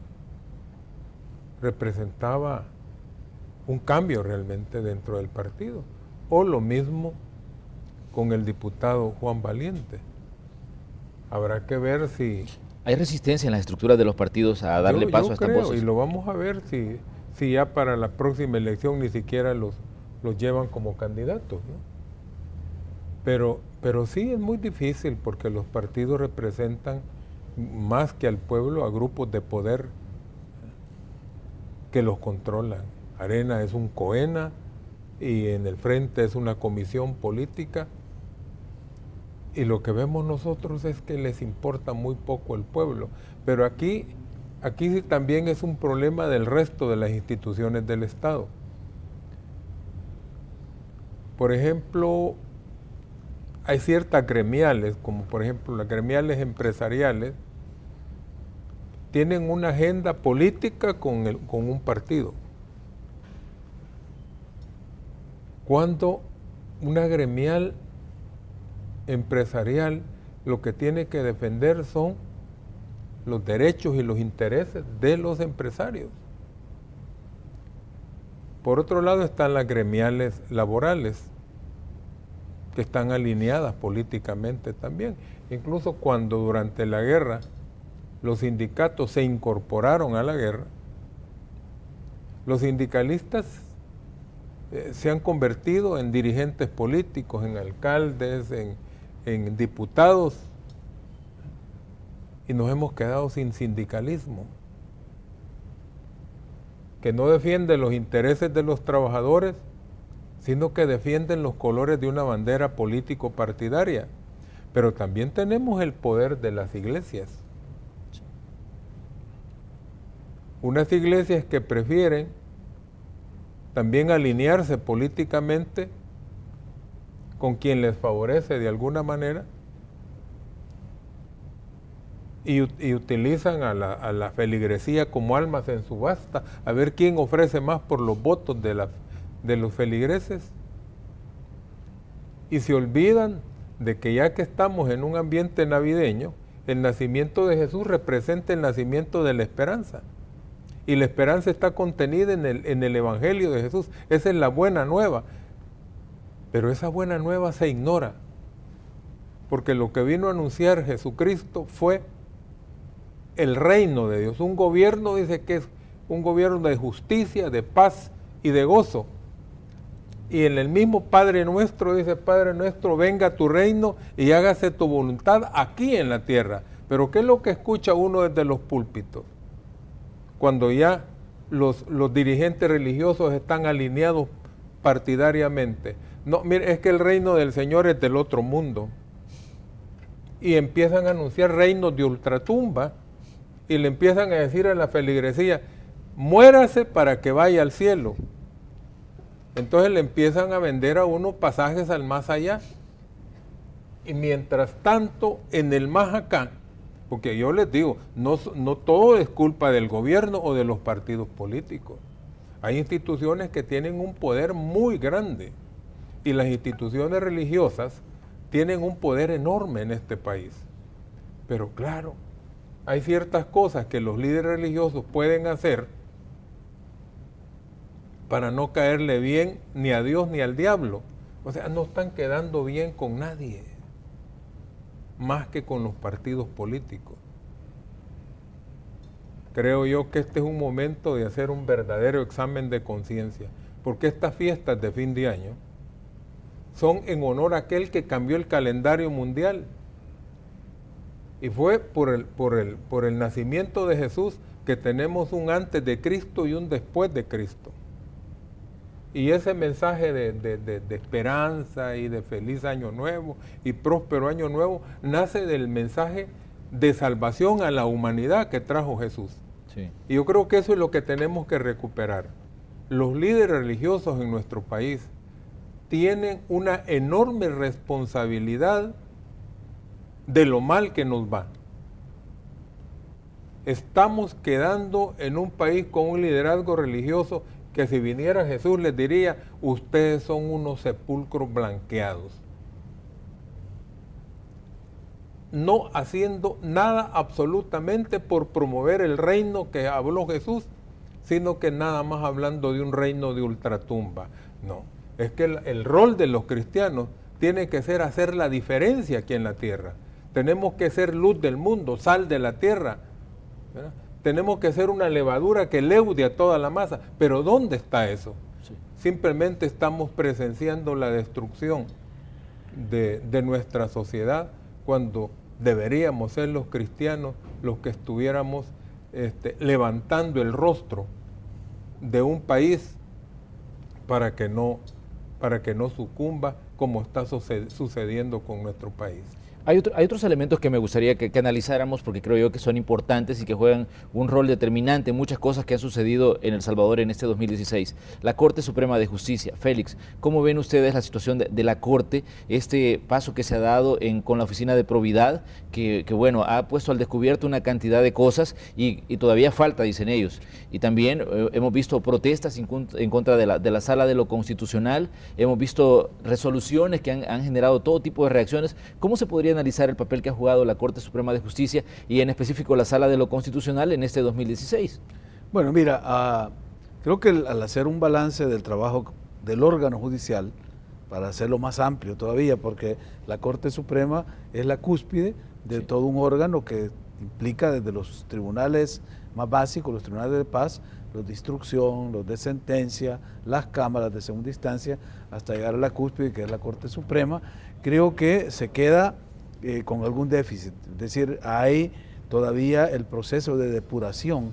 Representaba un cambio realmente dentro del partido. O lo mismo con el diputado Juan Valiente. Habrá que ver si... ¿Hay resistencia en las estructuras de los partidos a darle paso a estas voces? Y lo vamos a ver si ya para la próxima elección ni siquiera los llevan como candidatos, ¿no? Pero sí es muy difícil porque los partidos representan más que al pueblo a grupos de poder que los controlan. Arena es un COENA y en el frente es una comisión política, y lo que vemos nosotros es que les importa muy poco el pueblo. Pero aquí también es un problema del resto de las instituciones del Estado. Por ejemplo, hay ciertas gremiales, como por ejemplo las gremiales empresariales, tienen una agenda política con un partido. Cuando una gremial empresarial lo que tiene que defender son los derechos y los intereses de los empresarios. Por otro lado están las gremiales laborales, que están alineadas políticamente también. Incluso cuando durante la guerra los sindicatos se incorporaron a la guerra, los sindicalistas se han convertido en dirigentes políticos, en alcaldes, en diputados, y nos hemos quedado sin sindicalismo, que no defiende los intereses de los trabajadores, sino que defienden los colores de una bandera político-partidaria. Pero también tenemos el poder de las iglesias. Unas iglesias que prefieren también alinearse políticamente con quien les favorece de alguna manera y utilizan a la feligresía como almas en subasta, a ver quién ofrece más por los votos de los feligreses, y se olvidan de que ya que estamos en un ambiente navideño, el nacimiento de Jesús representa el nacimiento de la esperanza, y la esperanza está contenida en el Evangelio de Jesús. Esa es la buena nueva, pero esa buena nueva se ignora, porque lo que vino a anunciar Jesucristo fue el reino de Dios, un gobierno, dice que es un gobierno de justicia, de paz y de gozo. Y en el mismo Padre Nuestro dice: Padre Nuestro, venga tu reino y hágase tu voluntad aquí en la tierra. Pero ¿qué es lo que escucha uno desde los púlpitos? Cuando ya los dirigentes religiosos están alineados partidariamente. No, mire, es que el reino del Señor es del otro mundo. Y empiezan a anunciar reinos de ultratumba y le empiezan a decir a la feligresía: muérase para que vaya al cielo. Entonces le empiezan a vender a uno pasajes al más allá. Y mientras tanto, en el más acá, porque yo les digo, no todo es culpa del gobierno o de los partidos políticos. Hay instituciones que tienen un poder muy grande, y las instituciones religiosas tienen un poder enorme en este país. Pero claro, hay ciertas cosas que los líderes religiosos pueden hacer para no caerle bien ni a Dios ni al diablo. O sea, no están quedando bien con nadie, más que con los partidos políticos. Creo yo que este es un momento de hacer un verdadero examen de conciencia, porque estas fiestas de fin de año son en honor a aquel que cambió el calendario mundial. Y fue por el nacimiento de Jesús que tenemos un antes de Cristo y un después de Cristo. Y ese mensaje de esperanza y de feliz año nuevo y próspero año nuevo nace del mensaje de salvación a la humanidad que trajo Jesús. Sí. Y yo creo que eso es lo que tenemos que recuperar. Los líderes religiosos en nuestro país tienen una enorme responsabilidad de lo mal que nos va. Estamos quedando en un país con un liderazgo religioso que si viniera Jesús les diría: ustedes son unos sepulcros blanqueados. No haciendo nada absolutamente por promover el reino que habló Jesús, sino que nada más hablando de un reino de ultratumba. No, es que el rol de los cristianos tiene que ser hacer la diferencia aquí en la tierra. Tenemos que ser luz del mundo, sal de la tierra, ¿verdad? Tenemos que ser una levadura que leude a toda la masa. Pero ¿dónde está eso? Sí. Simplemente estamos presenciando la destrucción de nuestra sociedad, cuando deberíamos ser los cristianos los que estuviéramos levantando el rostro de un país para que no sucumba como está sucediendo con nuestro país. Hay otros elementos que me gustaría que analizáramos porque creo yo que son importantes y que juegan un rol determinante en muchas cosas que han sucedido en El Salvador en este 2016. La Corte Suprema de Justicia. Félix, ¿cómo ven ustedes la situación de la Corte, este paso que se ha dado con la Oficina de Probidad, que bueno, ha puesto al descubierto una cantidad de cosas y todavía falta, dicen ellos? Y también hemos visto protestas en contra de la Sala de lo Constitucional, hemos visto resoluciones que han generado todo tipo de reacciones. ¿Cómo se podría analizar el papel que ha jugado la Corte Suprema de Justicia y en específico la Sala de lo Constitucional en este 2016? Bueno, mira, creo que al hacer un balance del trabajo del órgano judicial, para hacerlo más amplio todavía, porque la Corte Suprema es la cúspide de todo un órgano que implica desde los tribunales más básicos, los tribunales de paz, los de instrucción, los de sentencia, las cámaras de segunda instancia, hasta llegar a la cúspide, que es la Corte Suprema. Creo que se queda con algún déficit, es decir, hay todavía el proceso de depuración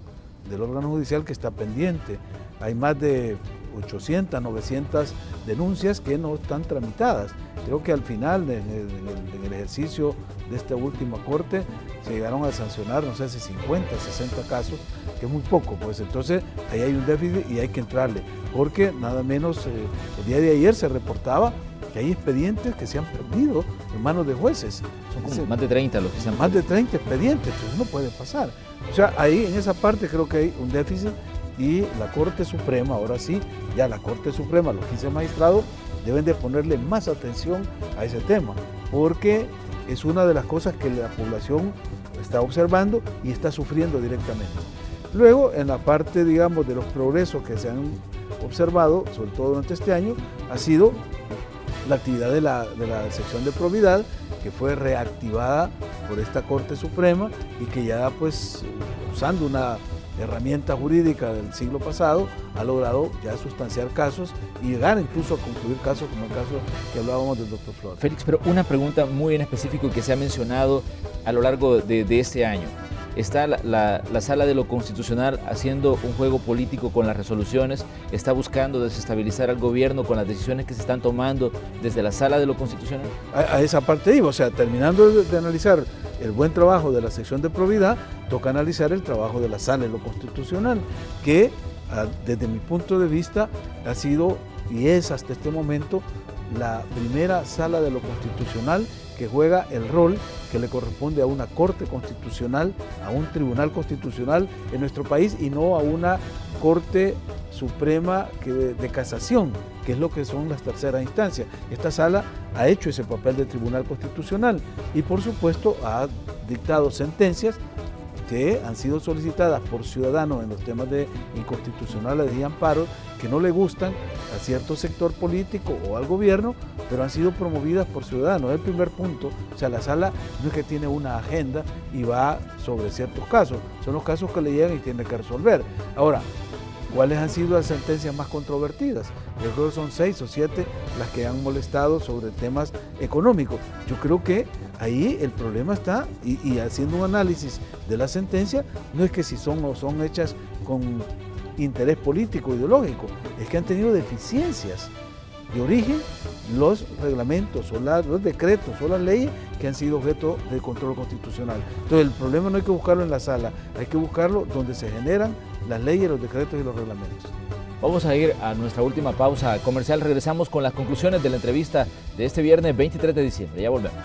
del órgano judicial que está pendiente. Hay más de 800, 900 denuncias que no están tramitadas. Creo que al final, en el ejercicio de esta última corte, se llegaron a sancionar, no sé si 50, 60 casos, que es muy poco, pues entonces ahí hay un déficit y hay que entrarle, porque nada menos el día de ayer se reportaba que hay expedientes que se han perdido en manos de jueces. Son como más de 30 los que se han Más de 30 expedientes, entonces no puede pasar. O sea, ahí en esa parte creo que hay un déficit y la Corte Suprema, ahora sí, ya la Corte Suprema, los 15 magistrados, deben de ponerle más atención a ese tema, porque es una de las cosas que la población está observando y está sufriendo directamente. Luego, en la parte, digamos, de los progresos que se han observado, sobre todo durante este año, ha sido la actividad de la sección de probidad, que fue reactivada por esta Corte Suprema y que ya, pues, usando una herramienta jurídica del siglo pasado, ha logrado ya sustanciar casos y llegar incluso a concluir casos como el caso que hablábamos del doctor Flores. Félix, pero una pregunta muy en específico que se ha mencionado a lo largo de este año. ¿Está la Sala de lo Constitucional haciendo un juego político con las resoluciones? ¿Está buscando desestabilizar al gobierno con las decisiones que se están tomando desde la Sala de lo Constitucional? A esa parte iba, o sea, terminando de analizar el buen trabajo de la sección de probidad, toca analizar el trabajo de la Sala de lo Constitucional, que desde mi punto de vista ha sido y es hasta este momento la primera Sala de lo Constitucional que juega el rol que le corresponde a una Corte Constitucional, a un Tribunal Constitucional en nuestro país y no a una Corte Suprema de casación, que es lo que son las terceras instancias. Esta sala ha hecho ese papel de Tribunal Constitucional y por supuesto ha dictado sentencias que han sido solicitadas por ciudadanos en los temas de inconstitucionales y amparos que no le gustan a cierto sector político o al gobierno, pero han sido promovidas por ciudadanos. Es el primer punto. O sea, la sala no es que tiene una agenda y va sobre ciertos casos, son los casos que le llegan y tiene que resolver. Ahora, ¿cuáles han sido las sentencias más controvertidas? Yo creo que son 6 o 7 las que han molestado sobre temas económicos. Yo creo que ahí el problema está, y haciendo un análisis de la sentencia, no es que si son o son hechas con interés político, ideológico, es que han tenido deficiencias de origen los reglamentos o los decretos o las leyes que han sido objeto de control constitucional. Entonces el problema no hay que buscarlo en la sala, hay que buscarlo donde se generan las leyes, los decretos y los reglamentos. Vamos a ir a nuestra última pausa comercial. Regresamos con las conclusiones de la entrevista de este viernes 23 de diciembre. Ya volvemos.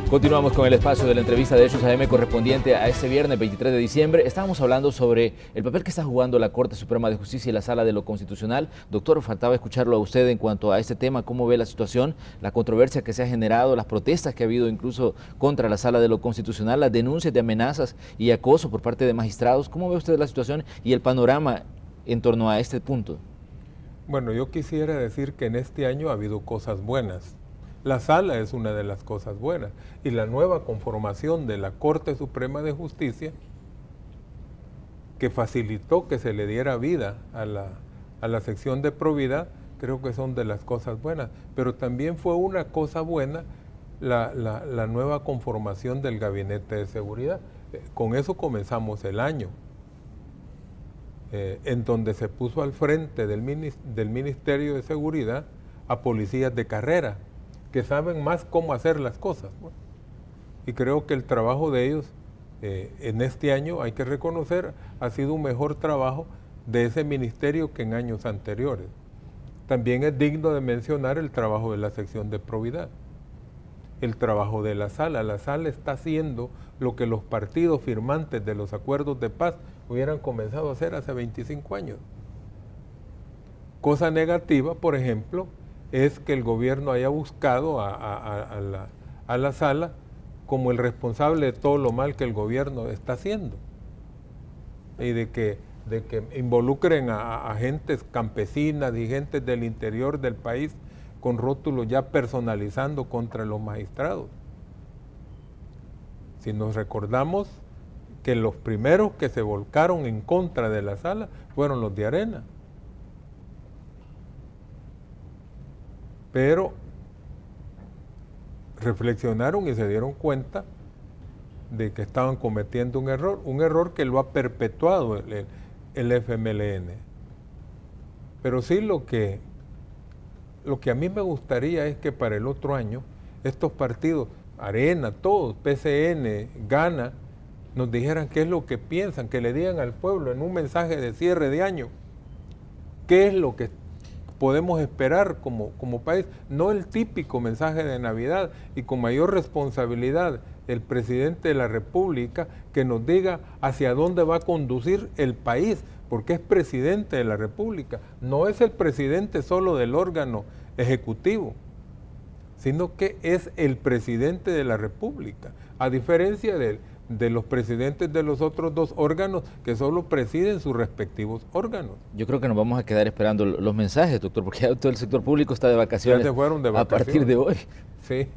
Continuamos con el espacio de la entrevista de Hechos AM correspondiente a este viernes 23 de diciembre. Estábamos hablando sobre el papel que está jugando la Corte Suprema de Justicia y la Sala de lo Constitucional. Doctor, faltaba escucharlo a usted en cuanto a este tema, cómo ve la situación, la controversia que se ha generado, las protestas que ha habido incluso contra la Sala de lo Constitucional, las denuncias de amenazas y acoso por parte de magistrados. ¿Cómo ve usted la situación y el panorama en torno a este punto? Bueno, yo quisiera decir que en este año ha habido cosas buenas. La sala es una de las cosas buenas y la nueva conformación de la Corte Suprema de Justicia, que facilitó que se le diera vida a la sección de probidad, creo que son de las cosas buenas. Pero también fue una cosa buena la nueva conformación del Gabinete de Seguridad. Con eso comenzamos el año, en donde se puso al frente del Ministerio de Seguridad a policías de carrera, que saben más cómo hacer las cosas, ¿no? Y creo que el trabajo de ellos en este año, hay que reconocer, ha sido un mejor trabajo de ese ministerio que en años anteriores. También es digno de mencionar el trabajo de la sección de probidad, el trabajo de la sala. La sala está haciendo lo que los partidos firmantes de los acuerdos de paz hubieran comenzado a hacer hace 25 años. Cosa negativa, por ejemplo, es que el gobierno haya buscado a la sala como el responsable de todo lo mal que el gobierno está haciendo, y de que involucren a gentes campesinas y gentes del interior del país con rótulos ya personalizando contra los magistrados. Si nos recordamos que los primeros que se volcaron en contra de la sala fueron los de Arena. Pero reflexionaron y se dieron cuenta de que estaban cometiendo un error que lo ha perpetuado el FMLN. Pero sí lo que a mí me gustaría es que para el otro año estos partidos, Arena, todos, PCN, Gana, nos dijeran qué es lo que piensan, que le digan al pueblo en un mensaje de cierre de año, qué es lo que podemos esperar como país, no el típico mensaje de Navidad, y con mayor responsabilidad el presidente de la República que nos diga hacia dónde va a conducir el país, porque es presidente de la República, no es el presidente solo del órgano ejecutivo, sino que es el presidente de la República, a diferencia de los presidentes de los otros dos órganos que solo presiden sus respectivos órganos. Yo creo que nos vamos a quedar esperando los mensajes, doctor, porque ya todo el sector público está de vacaciones, ya se fueron de vacaciones a partir de hoy. Sí,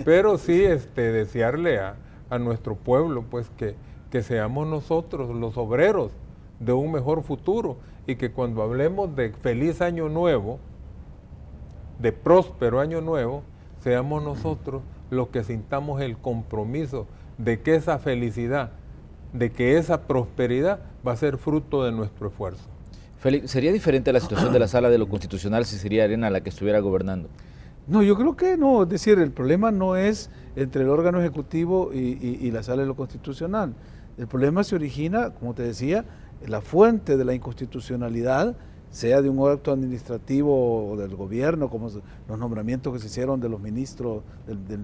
pero sí desearle a nuestro pueblo pues que seamos nosotros los obreros de un mejor futuro, y que cuando hablemos de feliz año nuevo, de próspero año nuevo, seamos nosotros los que sintamos el compromiso de que esa felicidad, de que esa prosperidad va a ser fruto de nuestro esfuerzo. Félix, ¿sería diferente la situación de la Sala de lo Constitucional si sería Arena la que estuviera gobernando? No, yo creo que no, es decir, el problema no es entre el órgano ejecutivo y la Sala de lo Constitucional. El problema se origina, como te decía, la fuente de la inconstitucionalidad, sea de un acto administrativo o del gobierno, como los nombramientos que se hicieron de los ministros, del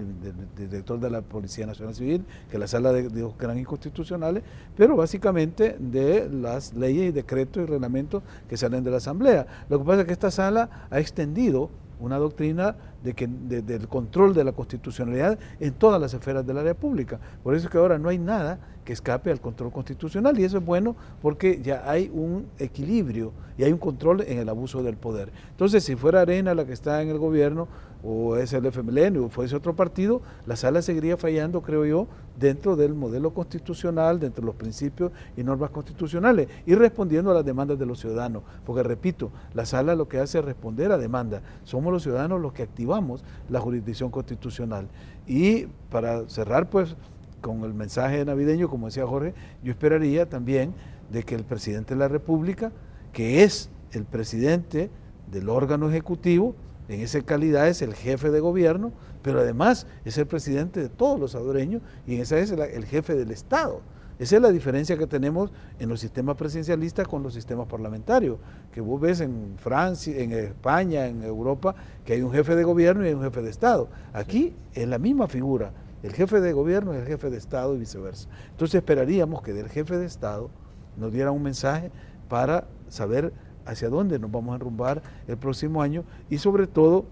director de la Policía Nacional Civil, que la sala dijo que eran inconstitucionales, pero básicamente de las leyes y decretos y reglamentos que salen de la Asamblea. Lo que pasa es que esta sala ha extendido una doctrina del control de la constitucionalidad en todas las esferas de la área pública. Por eso es que ahora no hay nada que escape al control constitucional, y eso es bueno porque ya hay un equilibrio y hay un control en el abuso del poder. Entonces, si fuera Arena la que está en el gobierno, o es el FMLN o fuese otro partido, la sala seguiría fallando, creo yo, dentro del modelo constitucional, dentro de los principios y normas constitucionales, y respondiendo a las demandas de los ciudadanos, porque repito, la sala lo que hace es responder a demandas, somos los ciudadanos los que activamos la jurisdicción constitucional. Y para cerrar pues con el mensaje navideño, como decía Jorge, yo esperaría también de que el presidente de la República, que es el presidente del órgano ejecutivo, en esa calidad es el jefe de gobierno, pero además es el presidente de todos los salvadoreños, y en esa es el jefe del Estado. Esa es la diferencia que tenemos en los sistemas presidencialistas con los sistemas parlamentarios, que vos ves en Francia, en España, en Europa, que hay un jefe de gobierno y hay un jefe de Estado. Aquí es la misma figura, el jefe de gobierno es el jefe de Estado y viceversa. Entonces esperaríamos que del jefe de Estado nos diera un mensaje para saber hacia dónde nos vamos a enrumbar el próximo año, y sobre todo,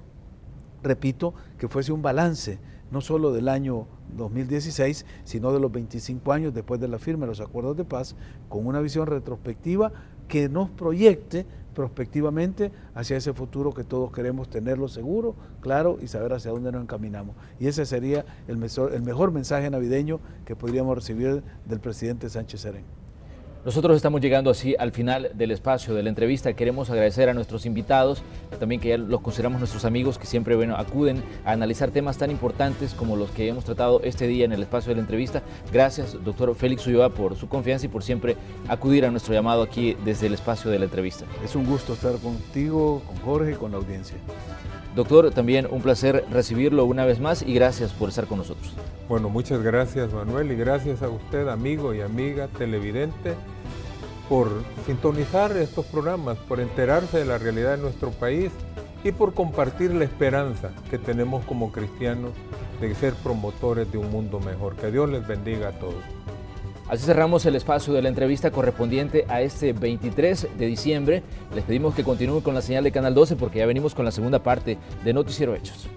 repito, que fuese un balance, no solo del año 2016, sino de los 25 años después de la firma de los acuerdos de paz, con una visión retrospectiva que nos proyecte prospectivamente hacia ese futuro que todos queremos tenerlo seguro, claro, y saber hacia dónde nos encaminamos. Y ese sería el mejor mensaje navideño que podríamos recibir del presidente Sánchez Serén. Nosotros estamos llegando así al final del espacio de la entrevista. Queremos agradecer a nuestros invitados, también que ya los consideramos nuestros amigos, que siempre acuden a analizar temas tan importantes como los que hemos tratado este día en el espacio de la entrevista. Gracias, doctor Félix Ulloa, por su confianza y por siempre acudir a nuestro llamado aquí desde el espacio de la entrevista. Es un gusto estar contigo, con Jorge y con la audiencia. Doctor, también un placer recibirlo una vez más y gracias por estar con nosotros. Bueno, muchas gracias, Manuel, y gracias a usted, amigo y amiga televidente, por sintonizar estos programas, por enterarse de la realidad de nuestro país y por compartir la esperanza que tenemos como cristianos de ser promotores de un mundo mejor. Que Dios les bendiga a todos. Así cerramos el espacio de la entrevista correspondiente a este 23 de diciembre. Les pedimos que continúen con la señal de Canal 12 porque ya venimos con la segunda parte de Noticiero Hechos.